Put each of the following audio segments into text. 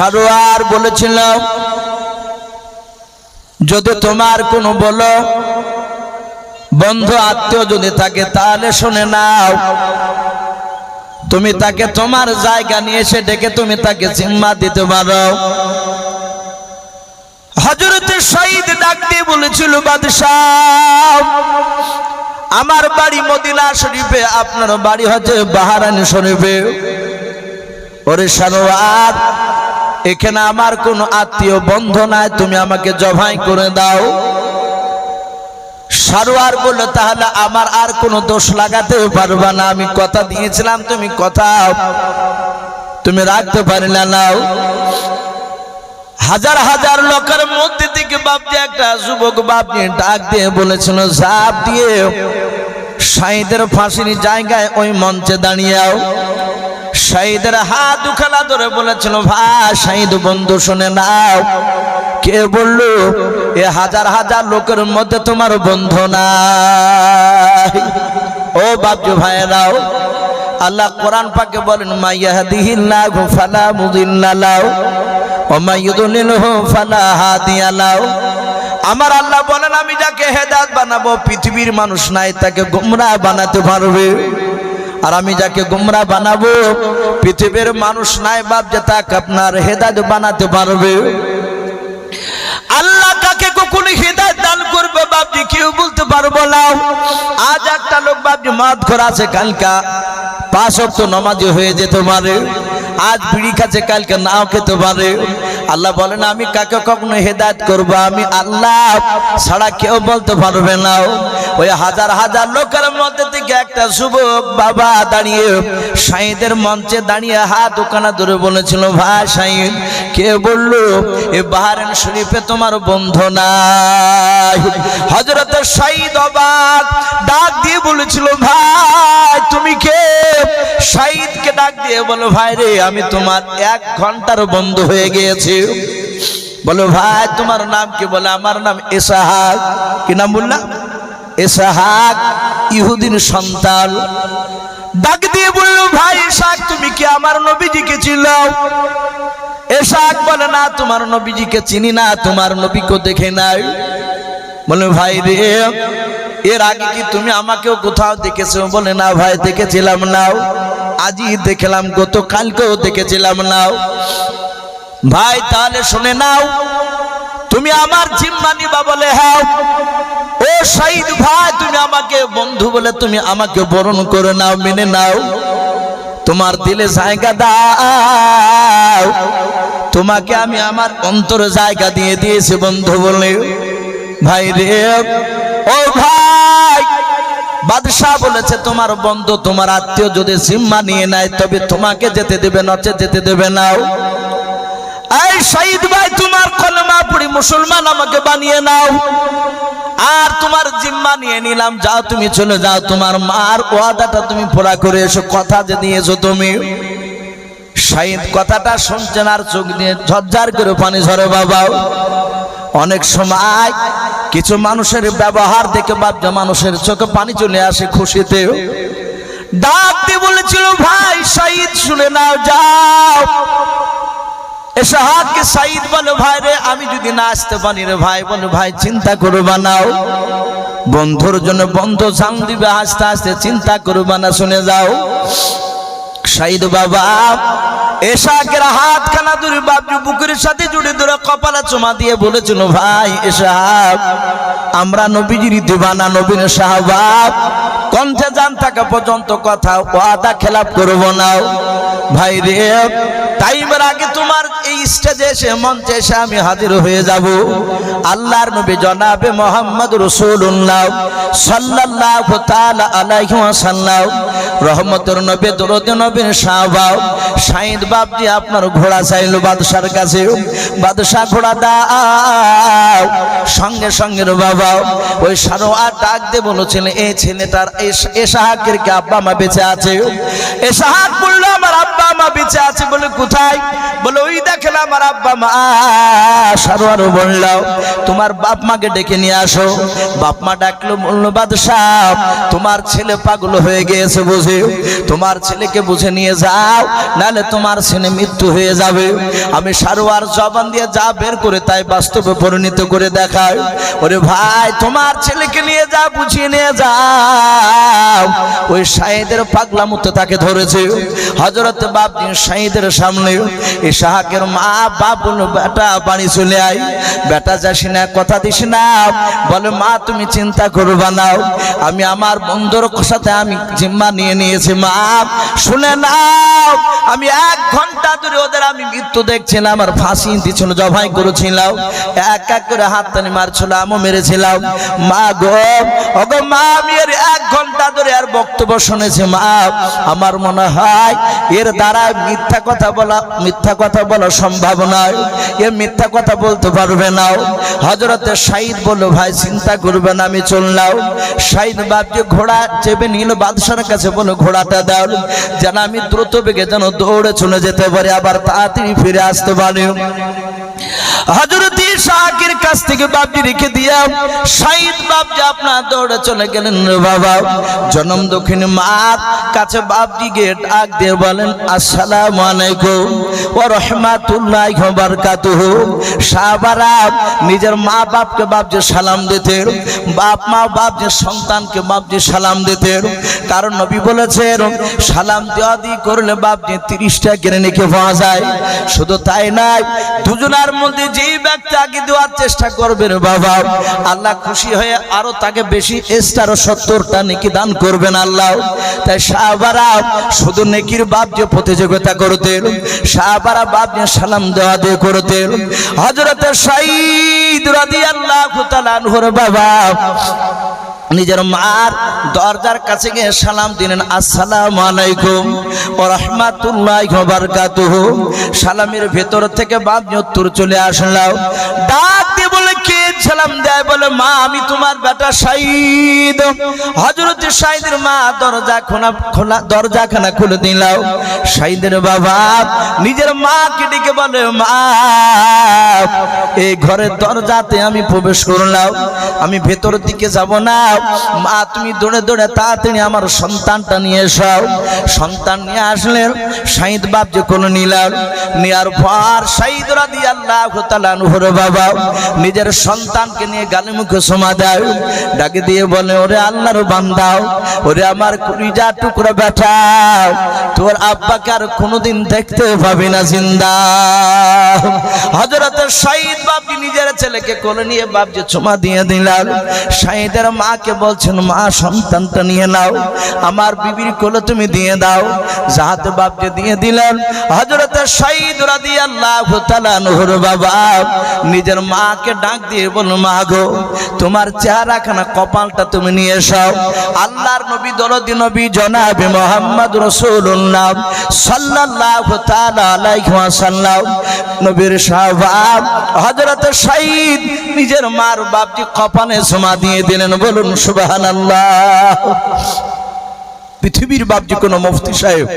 সারোয়ার বলেছিল, যদি তোমার কোনো বলো বন্ধু আত্মীয় যদি থাকে তাহলে শুনে নাও, তুমি তাকে তোমার জায়গা নিয়ে এসে ডেকে তুমি তাকে জিম্মা দিতে পারো। হযরতে সাঈদ ডাক দিয়ে বলেছিল, বাদশাহ আমার বাড়ি মদিনা শরীফে, আপনার বাড়ি হচ্ছে বাহারাইন শরীফে। ওরে সারোয়ার, এখানে আমার কোনো আত্মীয় বন্ধু নাই, তুমি আমাকে জবাই করে দাও। সারোয়ার বলল, তাহলে আমার আর কোনো দোষ লাগাতেও পারবা না, আমি কথা দিয়েছিলাম তুমি কথা তুমি রাখতে পারলে নাও। হাজার হাজার লোকের মধ্যে থেকে বাপজি একটা যুবক বাপজি ডাক দিয়ে বলেছিল, ঝাঁপ দিয়ে সাঈদের ফাঁসির জায়গায় ওই মঞ্চে দাঁড়িয়েও। সাঈদের হাত দুখানা ধরে বলেছিল, ভাই সাঈদ বন্ধু শুনে নাও, কে বললো এ হাজার হাজার লোকের মধ্যে তোমার বন্ধু নাই? ও বাপজি ভাইরাও, আল্লাহ কোরআন পাকে বলেন, মাইয়াহদিহিল্লাহু ফালা মুদিল্লা লাহু ওয়া মাইয়ুদলিলহু ফালা হাদিয়া লাহু। আমার আল্লাহ বলেন, আমি যাকে হেদায়েত বানাবো পৃথিবীর মানুষ নাই তাকে গোমরাহ বানাতে পারবে, আর আমি যাকে গোমরাহ বানাবো পৃথিবীর মানুষ নাই বাপ যে তাকে আপনার হেদায়েত বানাতে পারবে। আল্লাহ কাকে কখনো হেদায়েত দান করবে বাপজি কেউ বলতে পারবো না। আজ একটা লোক বাপজি মাদ করা আছে, কালকা 5 ওয়াক্ত নামাজি হয়ে যেতে পারে, আজ বিড়ি খাচ্ছে কালকে নাও খেতে পারে। আল্লাহ বলেন, আমি কাকে কখনো হেদায়েত করব আমি আল্লাহ ছাড়া কেউ বলতে পারবে না। ওই হাজার হাজার লোকের মধ্যে থেকে একটা যুবক বাবা দাঁড়িয়ে সাঈদের মঞ্চে দাঁড়িয়ে হাত দুখানা ধরে বলেছিল, ভাই সাঈদ কে বললো এ বাহরাইন শরীফে তোমার বন্ধু নাই? হযরত সাঈদ অবাক, ডাক দিয়ে বলেছিল, ভাই তুমি কে? সাঈদকে ডাক দিয়ে বলো, ভাই রে আমি তোমার 1 ঘন্টার বন্ধু হয়ে গিয়েছি। বলো ভাই তোমার নাম কি? বলে আমার নাম ইসহাক। কি নাম বললা? ইসহাক, ইহুদির সন্তান। ডাক দিয়ে বলল, ভাই ইসহাক তুমি কি আমার নবীজিকে চিনো? ইসহাক বলে, না তোমার নবীজিকে চিনি না, তোমার নবীকে দেখে নাই। বলে ভাই রে এর আগে কি তুমি আমাকেও কোথাও দেখেছো? বলে না ভাই দেখেছিলাম না, আজই দেখলাম, গতকালকেও দেখেছিলাম না। ভাই তাহলে শুনে নাও, তুমি আমার জিম্মা নিবা? বলে হ্যাঁ। ও সাঈদ ভাই তুমি আমাকে বন্ধু বলে তুমি আমাকে বরণ করে নাও, মেনে নাও, তোমার দিলে জায়গা দাও, তোমাকে আমি আমার অন্তরে জায়গা দিয়ে দিয়েছি বন্ধু বলে। ভাই রে ও ভাই, বাদশাহ বলেছে তোমার বন্ধু তোমার আত্মীয় যদি জিম্মা নিয়ে নেয় তবে তোমাকে যেতে দেবে, নচে যেতে দেবে না। এই সাঈদ ভাই তোমার কলেমা পড়ি মুসলমান আমাকে বানিয়ে নাও, আর তোমার জিম্মা নিয়ে নিলাম, যাও তুমি চলে যাও, তোমার মার ওয়াদাটা তুমি পুরা করে এসো, কথা যে দিয়েছো তুমি। সাঈদ কথাটা শুনছেন আর চোখ দিয়ে ঝরঝর করে পানি ঝরে। বাবা অনেক সময় কিছু মানুষের ব্যবহার দেখে বাচ্চা মানুষের চোখে পানি চলে আসে খুশিতে। ডাক দিয়ে বলেছিল, ভাই সাঈদ শুনে নাও, যাও। ইসহাককে সাঈদ বলে, ভাই রে আমি যদি না আসতে পারি রে ভাই। বলে ভাই চিন্তা করবা না, বন্ধুর জন্য বন্ধু জান দিবে, আস্তে আস্তে চিন্তা করবা না, শুনে যাও। সাঈদ বাবা ইসহাকের হাত খানা ধরে বাপজি বুকের সাথে জুড়ে ধরে কপালে চুমা দিয়ে বলেছিল, ভাই ইসহাক আমরা নবীজির দিওয়ানা, নবীর সাহাবা, কণ্ঠে জান থাকা পর্যন্ত কথা ওয়াদা খেলাপ করবো না। ভাই রে টাইমের আগে তোমার এই স্টেজে এসে মঞ্চে এসে আমি হাজির হয়ে যাব। আল্লাহর নবী জনাবে মুহাম্মদ রাসূলুল্লাহ সাল্লাল্লাহু তাআলা আলাইহি ওয়াসাল্লাম, রহমতের নবী, দরুদের নবীর সাহাবা। সাঈদ বাপজি আপনার ঘোড়া চাইলো বাদশার কাছে, বাদশাহ ঘোড়া দাও। সঙ্গে সঙ্গে বাবা ওই সারোয়ার ডাক দিয়ে বলেছিলেন, এই ছেলেটার এসাহাকের কি আব্বা মা বেঁচে আছে? এসাহাক বললো আমার আব্বা মা বেঁচে আছে। বলে কোথায়? বলে ওই দেখেন আমার আব্বা মা। সারোয়ারও বললাম তোমার বাপ মাকে ডেকে নিয়ে আসো। বাপ মা ডাকলো, বললো বাদশাহ তোমার ছেলে পাগল হয়ে গিয়েছে, বুঝে তোমার ছেলেকে বুঝে নিয়ে যাও, নাহলে তোমার ছেলে মৃত্যু হয়ে যাবে। আমি সারোয়ার জবান দিয়ে যা বের করে তাই বাস্তবে পরিণত করে দেখায়। ওরে ভাই তোমার ছেলেকে নিয়ে যা, বুঝিয়ে নিয়ে যাও। ওই শাহিদের পাগলা মতো তাকে ধরেছে। হযরত বাপজি শাহিদের সামনে ইসহাকের মা বাপ বলল বেটা বাড়ি চলে আয়, বেটা যাস না, কথা দিস না। বলে মা তুমি চিন্তা করবা না, আমি আমার বন্ধুর সাথে আমি জিম্মা নিয়ে নিয়েছি। মা শুনে নাও, আমি 1 ঘন্টা ধরে ওদের আমি মৃত্যু দেখছিলাম, আর ফাঁসি দিছিল, জবাই করেছিলাম, এক এক করে হাত টানি মারছিল, আমও মেরেছিলাম। মা গো, ওগো মা আমি এর 1 ঘন্টা ধরে আর বক্তব্য শুনেছি। মা আমার মনে হয় এর দ্বারা মিথ্যা কথা বলা সম্ভব নয়, এ মিথ্যা কথা বলতে পারবে না। হযরতে শাহিদ বলল ভাই চিন্তা করবে না, আমি চললাম। শাহিদ বাপজি ঘোড়া চেপে নিল, বাদশার কাছে বলল ঘোড়াটা দাও, যেন আমি দ্রুত বেগে যেন দৌড়ে চলে যেতে পারি, আবার তাড়াতাড়ি ফিরে আসতে পারি। হযরত ইসহাকের কাছ থেকে বাপজি রেখে দিয়া শাহিদ বাপজি আপনার দৌড়ে চলে গেলেন। বাবা জনম দক্ষিণ মার কাছে বাপজি গিয়ে ডাক দিয়ে বলেন আসসালামু আলাইকুম ওয়া রাহমাতুল্লাহি ওয়া বারাকাতুহু। সাহাবারা নিজের মা বাপকে বাপজি সালাম দিতেন, বাপ মা বাপজি সন্তানকে বাপজি সালাম দিতেন, কারণ নবী বলেছেন সালাম দেওয়া দি করলে বাপজি 30টা নেকি পাওয়া যায়। শুধু তাই নয়, দুজনের মধ্যে যেই ব্যক্তি আগে দেওয়ার চেষ্টা করবে বাবা, আল্লাহ খুশি হয়ে আরো তাকে বেশি এক্সট্রা 70টা নেকি দান করবেন আল্লাহ। তাই সাহাবারা শুধু নেকির বাপজি প্রতিযোগিতা করতেন, সাহাবারা বাপজি সালাম দেওয়া দিয়ে করতেন। হযরত শাহিদ রাদিয়াল্লাহু তাআলা আনহুর বাবা নিজের মার দরজার কাছে গিয়ে সালাম দিলেন আসসালামু আলাইকুম ওয়া রাহমাতুল্লাহি ওয়া বারাকাতুহু। সালামের ভেতর থেকে বাপজি উত্তর চলে আসলো, ডাক দিয়ে বলে কে সালাম দেয়? বলে মা আমি তোমার বেটা শাহিদ। হযরত শাহিদের মা দরজাখানা খুলে দিল। শাহিদের বাবা নিজের মাকে ডেকে বলে মা এই ঘরের দরজাতে আমি প্রবেশ করলাম, আমি ভেতর দিকে যাব না, মা তুমি দৌড়ে দৌড়ে তাড়াতাড়ি আমার সন্তানটা নিয়ে এসো। সন্তান নিয়ে আসলেন, শাহিদ বাপ যে কোন নিলাম, নেয়ার পর শাহিদ রাদিয়াল্লাহু তাআলা আনহুর বাবা নিজের সন্তানকে নিয়ে গালে মুখে চুমা দেয়, ডাকে দিয়ে বলে ওরে আল্লাহর বান্দা, ওরে আমার কলিজা টুকরা বেটা, তোর আব্বাকে আর কোনোদিন দেখতে পাবি না জিন্দা। হযরত শাহিদ বাপ নিজের ছেলেকে কোলে নিয়ে বাপ যে চুমা দিয়ে দিলেন। শাহিদের মাকে বলছেন মা সন্তানটা নিয়ে নাও, আমার বিবির কোলে তুমি দিয়ে দাও। যাহাতে বাপ যে দিয়ে দিলেন। হযরত শাহিদ রাদিয়াল্লাহু তাআলা আনহুর বাবা নিজের মাকে ডাক দিয়ে বলল মা গো তোমার চেহারাখানা কপালটা তুমি নিয়ে এসো। আল্লাহর নবী দরদি নবী জনাবে মুহাম্মদ রাসূলুল্লাহ সাল্লাল্লাহু তাআলা আলাইহি ওয়াসাল্লাম নবীর সাহাবা হযরত শাহিদ নিজের মার বাপজি কপালে চুমা দিয়ে দিলেন। বলুন সুবহানাল্লাহ। পৃথিবীর বাপজি কোন মুফতি সাহেব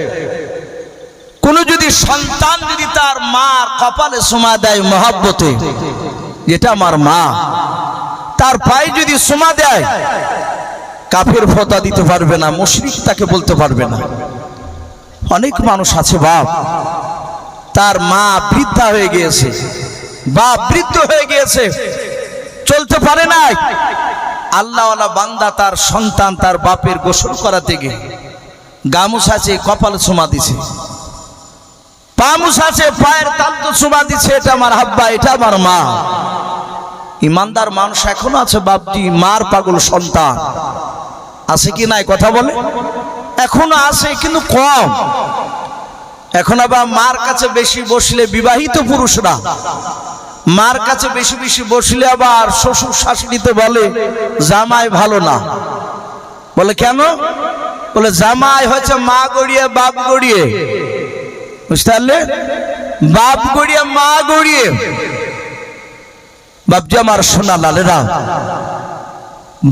কোন যদি সন্তান যদি তার মার কপালে চুমা দেয় মহব্বতে, এটা আমার মা, তার পায়ে যদি চুমা দেয় কাফের ফতোয়া দিতে পারবে না, মুশরিক তাকে বলতে পারবে না। অনেক মানুষ আছে বাপ তার মা বৃদ্ধা হয়ে গিয়েছে, বাপ বৃদ্ধ হয়ে গিয়েছে, চলতে পারে না, আল্লাহওয়ালা বান্দা তার সন্তান তার বাপের গোসল করাতে গিয়ে গামুছাছে কপালে চুমা দিছে, পা মুছাছে পায়ের তালু চুমা দিছে, এটা আমার হাব্বা, এটা আমার মা। ইমানদার মানুষ এখনো আছে বাপজি মার পাগল সন্তান আছে কি নাই কথা বলে? এখনো আছে কিন্তু কম। এখন আবার মার কাছে বেশি বসলে বিবাহিত পুরুষরা মার কাছে বেশি বেশি বসলে আবার শ্বশুর শাশুড়িতে বলে জামাই ভালো না। বলে কেন? বলে জামাই হচ্ছে মা গড়িয়ে বাপ গড়িয়ে, বুঝতে পারলে? বাপ গড়িয়ে মা গড়িয়ে। বাপজি আমার সোনা লালেরা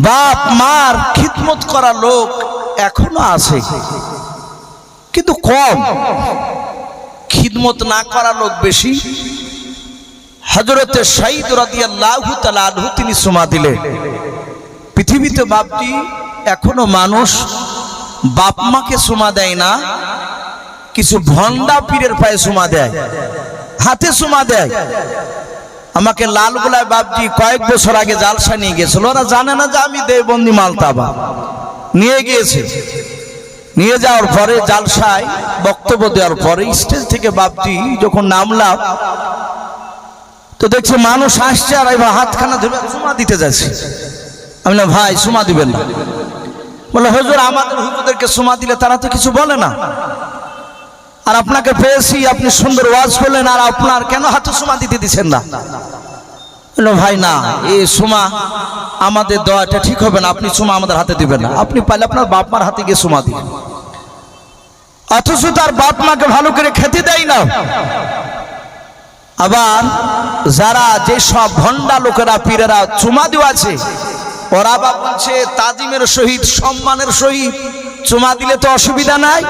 বাপ মার খিদমত করা লোক এখনো আছে, কিন্তু কম। খিদমত না করা লোক বেশি। হযরতে সাঈদ রাদিয়াল্লাহু তাআলা আনহু তিনি সুমা দিলেন। পৃথিবীতে বাপজি এখনো মানুষ বাপ মাকে সুমা দেয় না, কিছু ভণ্ডা পীরের পায়ে সুমা দেয়, হাতে সুমা দেয়। আমাকে লালগোলায় বাপজি কয়েক বছর আগে জালসা নিয়ে গেছিল, ওরা জানে না যে আমি দেওবন্দি মালতাবা নিয়ে গিয়েছে। নিয়ে যাওয়ার পরে জালসায় বক্তব্য দেওয়ার পরে স্টেজ থেকে বাপজি যখন নামলাম তো দেখছি মানুষ আসছে আর এবার হাতখানা ধরে সুমা দিতে যাচ্ছে। আমি না ভাই সুমা দিবেন না। বলে হুজুর আমাদের হুজুরদেরকে সুমা দিলে তারা তো কিছু বলে না, আর আপনাকে পেয়েছি আপনি সুন্দর ওয়াজ করলেন, আর আপনার কেন হাতে সুমা দিতে দিচ্ছেন না? বললো ভাই না, এই সুমা আমাদের দেওয়াটা ঠিক হবে না, আপনি সুমা আমাদের হাতে দিবেন না, আপনি পারলে আপনার বাপ মার হাতে গিয়ে সুমা দিন। অথচ তার বাপ মাকে ভালো করে খেতে দেয় না। আবার যারা যেসব ভণ্ডা লোকেরা পীরেরা চুমা দেওয়াছে, ওরা বা বলছে তাজিমের সহিত সম্মানের সহিত চুমা দিলে তো অসুবিধা নাই।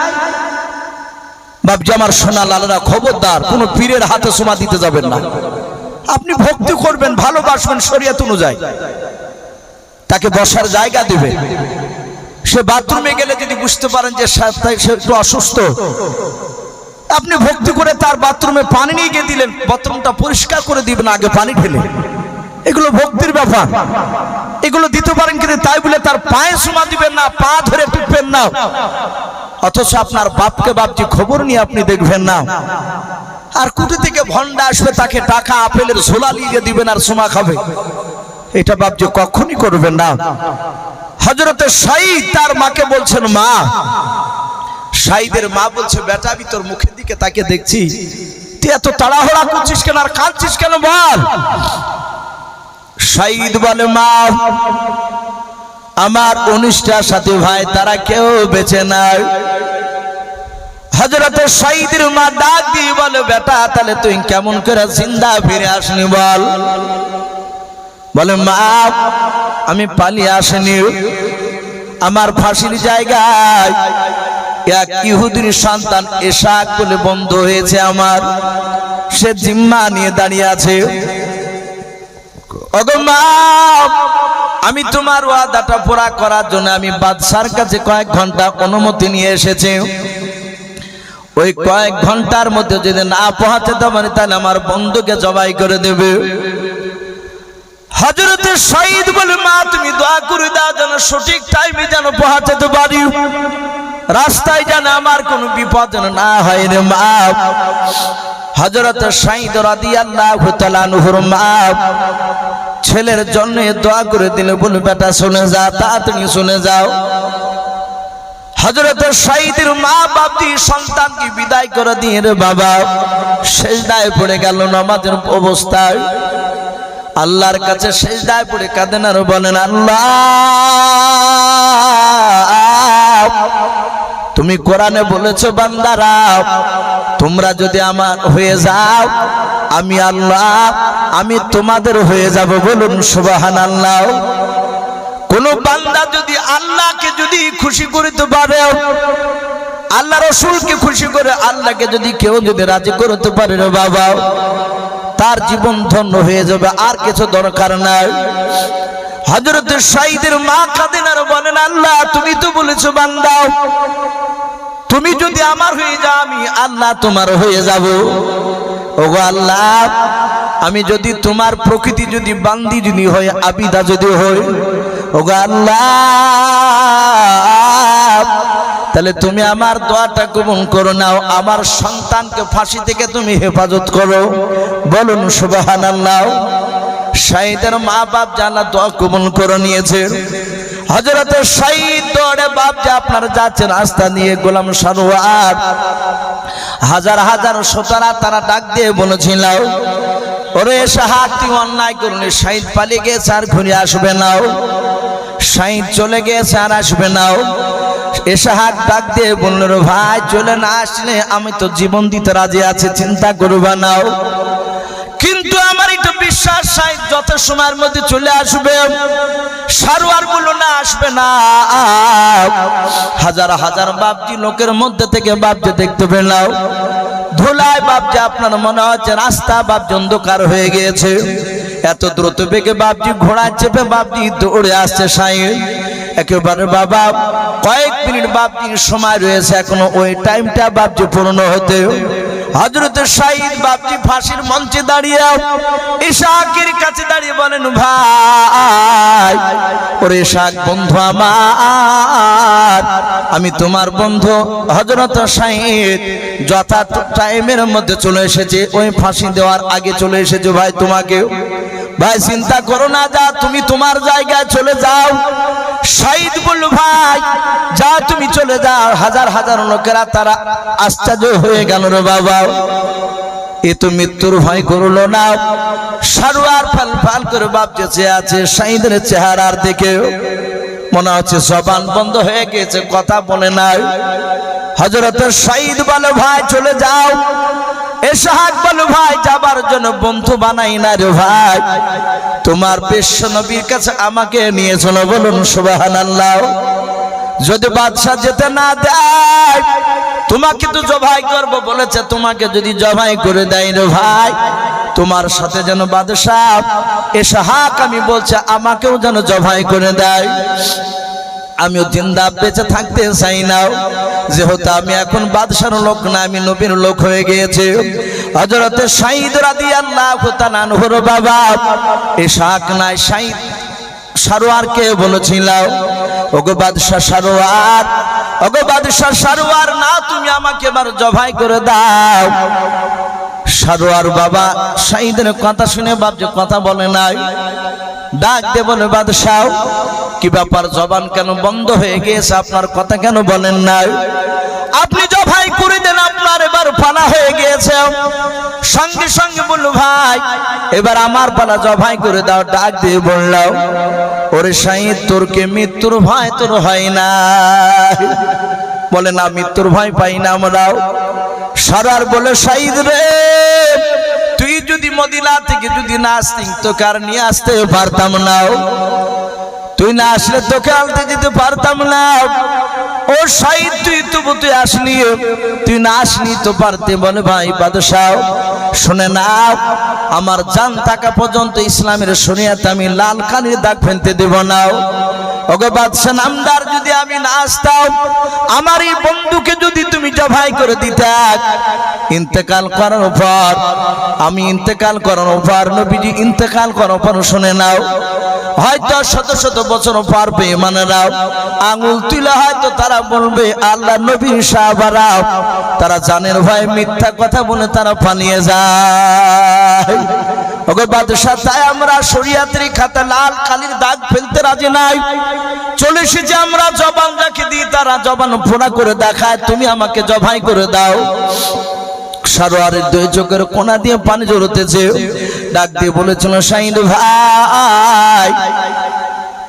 বাপজি আমার সোনা লালেরা, খবরদার কোনো পীরের হাতে চুমা দিতে যাবেন না। আপনি ভক্তি করবেন, ভালোবাসবেন শরীয়ত অনুযায়ী, তাকে বসার জায়গা দিবে। সে বাথরুমে গেলে যদি বুঝতে পারেন যে সে একটু অসুস্থ, আপনি ভক্তি করে তার বাথরুমে পানি নিয়ে গিয়ে দিলেন, বাথরুমটা পরিষ্কার করে দিবেন আগে পানি ঢেলে। এগুলো ভক্তির ব্যাপার, এগুলো দিতে পারেন, কিন্তু তাই বলে তার পায়ে চুমা দিবেন না, পা ধরে টিপবেন না। অথচ আপনার বাপকে বাপজি খবর নিয়ে আপনি দেখবেন না। আর কুটি থেকে ভণ্ডা আসবে, তাকে টাকা আপেলের ঝোলা নিয়ে দিবেন আর চুমা খাবে। এটা বাপজি কখনই করবেন না। হযরতে সাঈদ তার মাকে বলছেন, মা। সাঈদের মা বলছে, বেটা আমি তোর মুখের দিকে তাকে দেখছি, তুই এত তাড়াহুড়া করছিস কেন আর কাঁদছিস কেন বল? সাঈদ বলে, মা আমার 19টা সাথী ভাই তারা কেউ বেঁচে নাই। হযরতে সাঈদের মা ডাক দিয়ে বলে, বেটা তাহলে তুই কেমন করে জিন্দা ফিরে আসনি বল? বলে, মা আমি পালিয়ে আসিনি, আমার ফাঁসির জায়গায় এক ইহুদির সন্তান ইসহাক বলে বন্ধু হয়েছে আমার, সে জিম্মা নিয়ে দাঁড়িয়ে আছে। ওগো মা, আমি তোমার ওয়াদাটা পুরা করার জন্য আমি বাদশার কাছে কয়েক ঘন্টা অনুমতি নিয়ে এসেছি। ওই কয়েক ঘন্টার মধ্যে যদি না পৌঁছাতে পারি তাহলে আমার বন্ধুকে জবাই করে দেবে। হযরতে সাঈদ বলে, মা তুমি দোয়া করে দাও যেন সঠিক টাইমে যেন পৌঁছাতে পারি, রাস্তায় যেন আমার কোনো বিপদ যেন না হয় রে মা। হযরতে সাঈদ রাদিয়াল্লাহু তাআলা আনহুর মা ছেলের জন্য দোয়া করে দিল, বলে বেটা শুনে যা, তাড়াতাড়ি শুনে যাও। হযরতে সাঈদের মা বাপজি সন্তানকে বিদায় করে দিয়ে রে বাবা সিজদায় পড়ে গেল নামাজের অবস্থায়। আল্লাহর কাছে সিজদায় পড়ে কাঁদেন আর বলেন, আল্লাহ তুমি কোরআনে বলেছো বান্দারা তোমরা যদি আমার হয়ে যাও আমি আল্লাহ আমি তোমাদের হয়ে যাব। বলুন সুবহানাল্লাহ। কোন বান্দা যদি আল্লাহকে যদি খুশি করতে পারে, আল্লাহ রাসূলকে খুশি করে, আল্লাহকে যদি কেউ যদি রাজি করতে পারে রে বাবা, তার জীবন ধন্য হয়ে যাবে, আর কিছু দরকার নাই। হযরতে সাঈদের মা কাঁদেন আর বলেন, আল্লাহ তুমি তো বলেছো বান্দা তুমি যদি আমার হয়ে যাও আমি আল্লাহ তোমার হয়ে যাব। ওগো আল্লাহ আমি যদি তোমার প্রকৃতি যদি বান্দি যদি হয়, আবিদা যদি হয়, ওগো আল্লাহ তাহলে তুমি আমার দোয়াটা কবুল করো নাও, আমার সন্তানকে ফাঁসি থেকে তুমি হেফাজত করো। বলুন সুবহানাল্লাহ। সাঈদের মা বাপ জানা দোয়া কবুল করে নিয়েছে। হযরতে সাঈদ দৌড়ে বাপ যে আপনারা যাচ্ছেন রাস্তা নিয়ে, গোলাম সারোয়ার হাজার হাজার শ্রোতারা তারা ডাক দিয়ে বলেছিল, ওরে ইসহাক তুই অন্যায় করলি, সাঈদ পালিয়ে গেছে আর ঘুরে আসবে না, সাঈদ চলে গেছে আর আসবে না। ইসহাক ডাক দিয়ে বলল, ভাই চলে না আসলে আমি তো জীবন দিতে রাজি আছি, চিন্তা করবা না, কিন্তু আমার একটু বিশ্বাস বাদশাহ সাইদ যত সময়ের মধ্যে চলে আসবে, সারোয়ার বলল না আসবে না। হাজার হাজার বাপজি লোকের মধ্যে থেকে বাপজি দেখতে পেলাম ধুলায় বাপজি আপনার মনে হচ্ছে রাস্তা বাপজি অন্ধকার হয়ে গিয়েছে। এত দ্রুত বেগে বাপজি ঘোড়া চেপে বাপজি দৌড়ে আসছে সাইদ। একেবারে বাবা কয়েক মিনিট বাপজির সময় রয়েছে, এখনো ওই টাইমটা বাপজি পূর্ণ হতে। হযরত সাইদ বাপজি ফাঁসির মঞ্চে দাঁড়িয়ে ইসহাকের কাছে দাঁড়িয়ে বলেন, ভাই ওরে ইসহাক বন্ধু আমার, আমি তোমার বন্ধু হযরত সাইদ যথা টাইমের মধ্যে চলে এসেছে, ওই ফাঁসি দেওয়ার আগে চলে এসেছে ভাই। তোমাকে ভাই চিন্তা করো না, যা তুমি তোমার জায়গায় চলে যাও। সাইদ বলল, ভাই যা তুমি চলে যাও। হাজার হাজার লোকেরা তারা আশ্চর্য হয়ে গেল, রে বাবা এ তো মৃত্যুর ভয় করলো না। সারোয়ার ফাল ফাল করে বাপ যে আছে সাইদের চেহারার দিকে মনে হচ্ছে জবান বন্ধ হয়ে গেছে, কথা বলে নাই। হযরত সাইদ বলে, ভাই চলে যাও। ইসহাক বলে, ভাই যাবার জন্য বন্ধু বানাই না রে ভাই, তোমার বিশ্ব নবীর কাছে আমাকে নিয়ে চলো। বলুন সুবহানাল্লাহ। যদি বাদশা যেতে না দেয় তোমাকে তো জবাই করব বলেছে, তোমাকে যদি জবাই করে দেয় রে ভাই তোমার সাথে যেন বাদশা ইসহাক আমি বলছে আমাকেও যেন জবাই করে দেয়। আমিও জিন্দা বেঁচে থাকতে চাই না, যেহেতু আমি এখন বাদশার লোক না, আমি নবীর লোক হয়ে গিয়েছে। হযরত সাইদ রাদিয়াল্লাহু তাআলা আনহুর বাবা ইসহাক নাই সাইদ সারোয়ারকে বলেছিল, ওগো বাদশা সারোয়ার, ওগো বাদশা সারোয়ার না তুমি আমাকে এবার জবাই করে দাও। সারোয়ার বাবা সাইদের কথা শুনে বাপ যে কথা বলে নাই, ডাক দে বলে, বাদশা কি ব্যাপার, জবান কেন বন্ধ হয়ে গিয়েছে, আপনার কথা কেন বলেন নাই? আপনি জবাই করে দেন, আপনার এবার পালা হয়ে গিয়েছে। সঙ্গে সঙ্গে বলল, ভাই এবার আমার পালা, জবাই করে দাও। ডাক দিয়ে বলল, ওরে সাইদ তোর কে মৃত্যুর ভয় তোর হয় না? বলে না, মৃত্যুর ভয় পাই না আমরাও। সারার বলে, সাইদ রে তুই যদি মদিনা থেকে যদি না আসতি তোকে আর নিয়ে আসতে পারতাম না, তুই না আসলে তোকে আনতে যেতে পারতাম না। ও সাইদ তুই আসলি, তুই না আসলি তো পারতে। বলে, ভাই বাদশা শুনে নাও, আমার জান থাকা পর্যন্ত ইসলামের শরিয়াতে আমি লাল কালির দাগ ফেলতে দেব না। ওগো বাদশা নামদার, যদি আমি না আসতাম আমার এই বন্ধুকে যদি তুমি জবাই করে দিতে, ইন্তেকাল করার পর আমি ইন্তেকাল করার পর নবীজি ইন্তেকাল করার পর শুনে নাও, হয়তো শত শত বছর পার পেয়ে মানেরাও আঙুল তুলে হয়তো তারা বলবে আল্লাহ নবীর সাহাবারা, তারা জানের ভয় মিথ্যা কথা বলে তারা পালিয়ে যায়। ওগো বাদশা, তাই আমরা শরিয়াতের খাতা লাল কালির দাগ ফেলতে রাজি নাই। চলে এসেছে আমরা জবান রেখে দিই, তারা জবান ফোড়া করে দেখায়, তুমি আমাকে জবাই করে দাও। সারোয়ারের দুই চোখের কোনা দিয়ে পানি ঝরতেছে। ডাক দিয়ে বলেছিল, সাইদ ভাই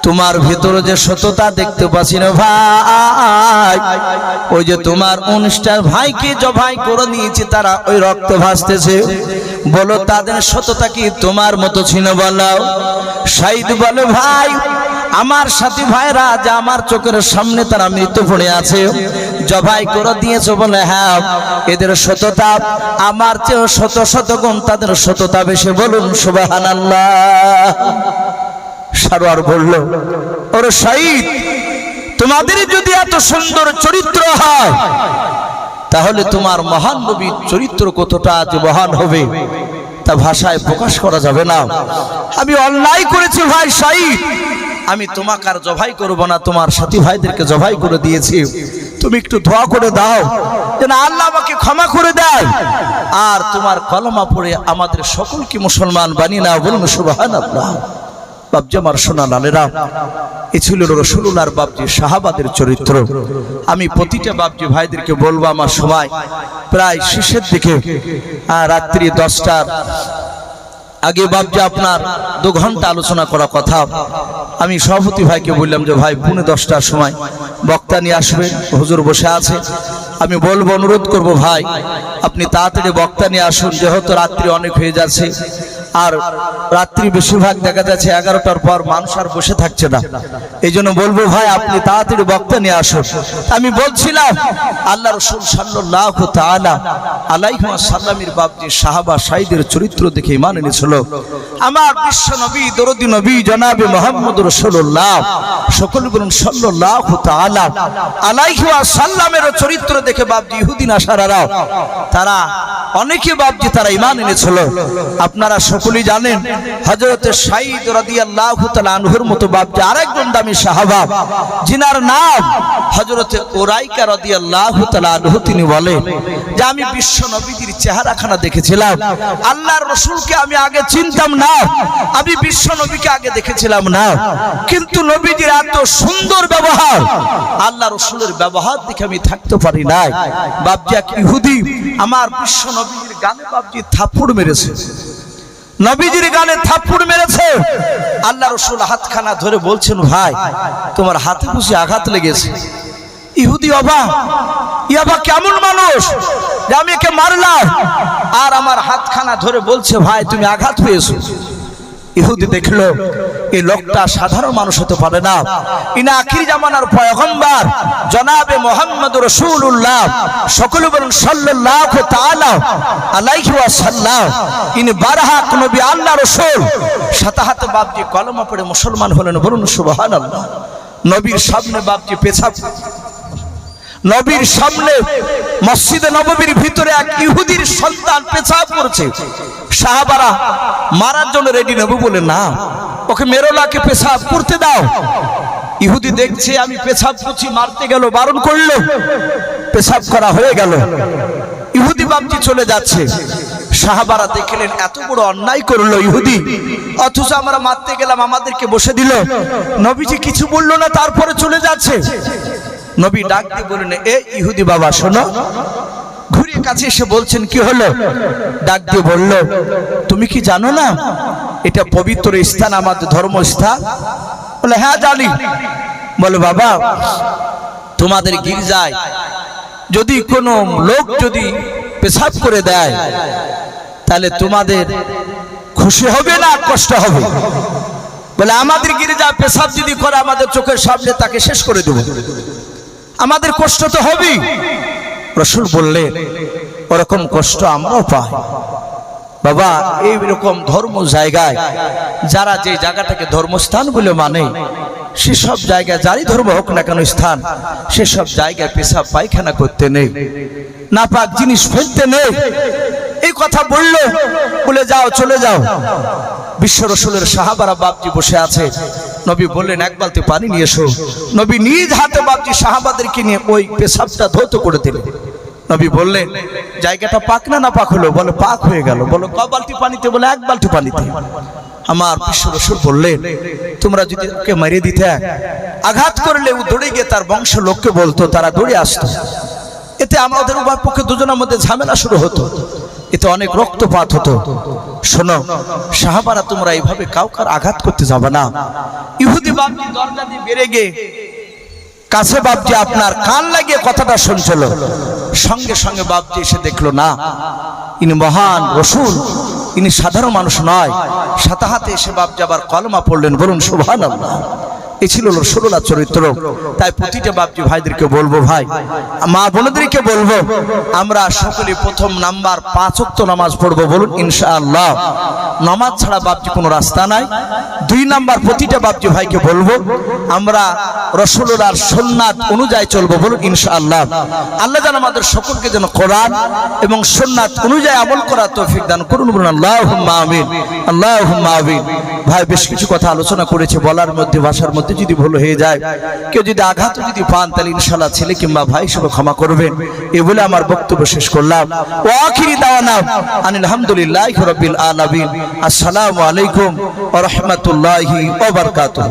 তোমার ভিতরে যে সততা দেখতে পাচ্ছি না ভাই, ওই যে তোমার 19টা ভাইকে জবাই করে নিয়েছে, তারা ওই রক্ত ভাসতেছে, বলো তাদের সততা কি তোমার মতো ছিল বলো? সাইদ বলে, ভাই আমার সাথী ভাইরা যে আমার চোখের সামনে তারা মৃত্যু পড়ে আছে, জবাই করে দিয়েছে। বলে, হ্যাঁ এদের সততা আমার চেয়ে শত শত গুণ তাদের সততা বেশি। বলুন সুবহানাল্লাহ। সারোয়ার বলল, ওরে সাইদ তোমাদের যদি এত সুন্দর চরিত্র হয় তাহলে তোমার মহান নবীর চরিত্র কতটা যে মহান হবে তা ভাষায় প্রকাশ করা যাবে না। আমি অন্যায় করেছি ভাই সাইদ, আমি তোমাকে আর জবাই করব না, তোমার সাথী ভাইদেরকে জবাই করে দিয়েছি, তুমি একটু দোয়া করে দাও যেন আল্লাহ আমাকে ক্ষমা করে দেয়, আর তোমার কলমা পড়ে আমাদের সকলকে মুসলমান বানিয়ে নাও। বলুন সুবহানাল্লাহ। বাপজি আমার সোনা লালেরা, এ ছিল রাসূলুল্লাহর বাপজি সাহাবাদের চরিত্র। আমি প্রতিটা বাপজি ভাইদেরকে বলবো, আমার সময় প্রায় শেষের দিকে, রাত্রি 10টার আগে বাপজি আপনার 2 ঘন্টা আলোচনা করা কথা। আমি সভাপতি ভাইকে বললাম যে ভাই 10:45টার সময় বক্তা নিয়ে আসবেন, হুজুর বসে আছে। আমি বলবো, অনুরোধ করব ভাই আপনি তাড়াতাড়ি বক্তা নিয়ে আসুন, যেহেতু রাত্রি অনেক হয়ে যাচ্ছে। আর রাত্রি বেশিরভাগ দেখা যাচ্ছে 11টার পর মানুষ আর বসে থাকছে না। এই জন্য বলবো ভাই আপনি তাড়াতাড়ি বক্তা নিয়ে আসুন। আমি বলছিলাম আল্লাহ রাসূল সাল্লাল্লাহু তাআলা আলাইহি ওয়াসাল্লামের বাপজি সাহাবা সাইদের চরিত্র দেখে ঈমান এনেছিল। আমার বিশ্ব নবী দরদি নবী জনাবে মুহাম্মদ রাসূলুল্লাহ, সকলে বলুন সাল্লাল্লাহু তাআলা আলাইহি ওয়াসাল্লামের চরিত্র দেখে বাপজি ইহুদি নাসারারা তারা অনেকে বাপজি তারা ঈমান এনেছিল। আপনারা সকলেই জানেন হযরত সাঈদ রাদিয়াল্লাহু তাআলা আনহুর মতো বাপজি আরেকজন দামি সাহাবা যিনার নাম হযরত উরাইকা রাদিয়াল্লাহু তাআলা আনহু, তিনি বলেন যে আমি বিশ্ব নবীর চেহারাখানা দেখেছিলাম, আল্লাহর রাসূলকে আমি আগে চিনতাম না, আমি বিশ্ব নবীকে আগে দেখেছিলাম না, কিন্তু নবীজির এত সুন্দর ব্যবহার, আল্লাহ রাসূলের ব্যবহার দেখে আমি থাকতে পারি নাই। বাপজি এক ইহুদি আমার বিশ্ব নবীর গানে বাপজি থাপ্পড় মেরেছে, নবীজির গানে থাপ্পড় মেরেছে। আল্লাহ রাসূল হাতখানা ধরে বলছেন ভাই তোমার হাতে বুঝি আঘাত লেগেছে। ইহুদি অবাক, ইয়াবা কেমন মানুষ যে আমি একে মারলাম আর আমার হাতখানা ধরে বলছে ভাই তুমি আঘাত পেয়েছো। ইহুদি দেখলো এই লোকটা সাধারণ মানুষ হতে পারে না, ইনি আখির জামানার পয়গম্বর জনাবে মুহাম্মদ রাসূলুল্লাহ, সকলে বলুন সাল্লাল্লাহু তাআলা আলাইহি ওয়াসাল্লাম, ইনি বারহাক নবী আল্লাহ রাসূল। সাথে হাতে বাপজি কলমা পড়ে মুসলমান হলেন, বলুন সুবহানাল্লাহ। নবীর সামনে বাপজি পেছাব, নবীর সামনে মসজিদে নববীর ভিতরে এক ইহুদির সন্তান পেছাব করছে। সাহাবারা মারার জন্য রেডি, নবী বলে না ওকে মেরো না, কে পেছাব করতে দাও। ইহুদি দেখছে আমি পেছাব করছি, মারতে গেল, বারণ করলো, পেছাব করা হয়ে গেল, ইহুদি বাপজি চলে যাচ্ছে। সাহাবারা দেখলেন এত বড় অন্যায় করলো ইহুদি, অথচ আমরা মারতে গেলাম আমাদেরকে বসে দিল, নবীজি কিছু বললো না, তারপরে চলে যাচ্ছে। নবী ডাক দিয়ে বললেন এ ইহুদি বাবা শোনো, ঘুরে কাছে এসে বলছেন কি হলো? ডাক দিয়ে বলল তুমি কি জানো না এটা পবিত্র স্থান, আমাদের ধর্মস্থান? বলে হ্যাঁ জানি। বলে বাবা তোমাদের গির্জায় যদি কোনো লোক যদি পেশাব করে দেয় তাহলে তোমাদের খুশি হবে না কষ্ট হবে? বলে আমাদের গির্জা পেশাব যদি করে আমাদের চোখের সামনে তাকে শেষ করে দেব, আমাদের কষ্ট তো হবেই। রাসূল বললেন ওরকম কষ্ট আমরাও পাই বাবা। এইরকম ধর্ম জায়গায় যারা যে জায়গাটাকে ধর্মস্থান বলে মানে সেসব জায়গায় যারই ধর্ম হোক না কেন স্থান, সেসব জায়গায় পেশাব পায়খানা করতে নেই, নাপাক জিনিস ফেলতে নেই। এই কথা বললো, বলে যাও চলে যাও। বিশ্ব রাসূলের সাহাবারা বাপজি বসে আছে, নবী বললেন এক বালতি পানি নিয়ে এসো। নবী নিজ হাতে বাপজি সাহাবাদেরকে নিয়ে ওই পেশাবটা ধৌত করে দিলেন। নবী বললেন জায়গাটা পাক না না পাক হলো? বলে পাক হয়ে গেল। বলো ক বালতি পানিতে? বলে এক বালতি পানিতে। আমার বিশ্ব রাসূল বললেন তোমরা যদি ওকে মেরে দিতে, আঘাত করলে ও দৌড়ে গিয়ে তার বংশ লোককে বলতো, তারা দৌড়ে আসতো, এতে আমাদের উভয় পক্ষে দুজনের মধ্যে ঝামেলা শুরু হতো, এতে অনেক রক্তপাত হতো। শোনো সাহাবারা তোমরা এইভাবে কাউকার আঘাত করতে যাবে না। ইহুদি বাপজি দরজা দিয়ে বেরিয়ে গিয়ে কাছে বাপজি আপনার কান লাগিয়ে কথাটা শুনছিল, সঙ্গে সঙ্গে বাপজি এসে দেখলো না ইনি মহান রাসূল, ইনি সাধারণ মানুষ নয়। সাথে হাতে এসে বাপজি আবার কলমা পড়লেন, বলুন সুবহানাল্লাহ। এই ছিল রাসূলুল্লাহ চরিত্র। তাই প্রতিটা বাপজি ভাইদেরকে বলবো, ভাই মা বোনদেরকে বলবো, আমরা সকলে প্রথম নাম্বার 5 ওয়াক্ত নামাজ পড়বো, বলুন ইনশাআল্লাহ। নামাজ ছাড়া বাপজি কোনো রাস্তা নাই। 2 নাম্বার প্রতিটা বাপজি ভাইকে বলবো আমরা রাসূলুল্লাহর সুন্নাত অনুযায়ী চলবো, বলুন ইনশাআল্লাহ। আল্লাহ যেন আমাদের সকলকে যেন কোরআন এবং সুন্নাত অনুযায়ী আমল করার তৌফিক দান করুন, বলুন আল্লাহুম্মা আমিন, আল্লাহুম্মা আমিন। ভাই বেশ কিছু কথা আলোচনা করেছে, বলার মধ্যে ভাষার মধ্যে যদি ভুল হয়ে যায়, কেউ যদি আঘাত যদি পান তাহলে ইনশাআল্লাহ ছেলে কিংবা ভাই হিসেবে ক্ষমা করবেন। এই বলে আমার বক্তব্য শেষ করলাম। ওয়া আখিরি দাওয়ানা আনিল হামদুলিল্লাহি রাব্বিল আলামিন। আসসালামু আলাইকুম ওয়া রাহমাতুল্লাহি ওয়া বারাকাতুহু।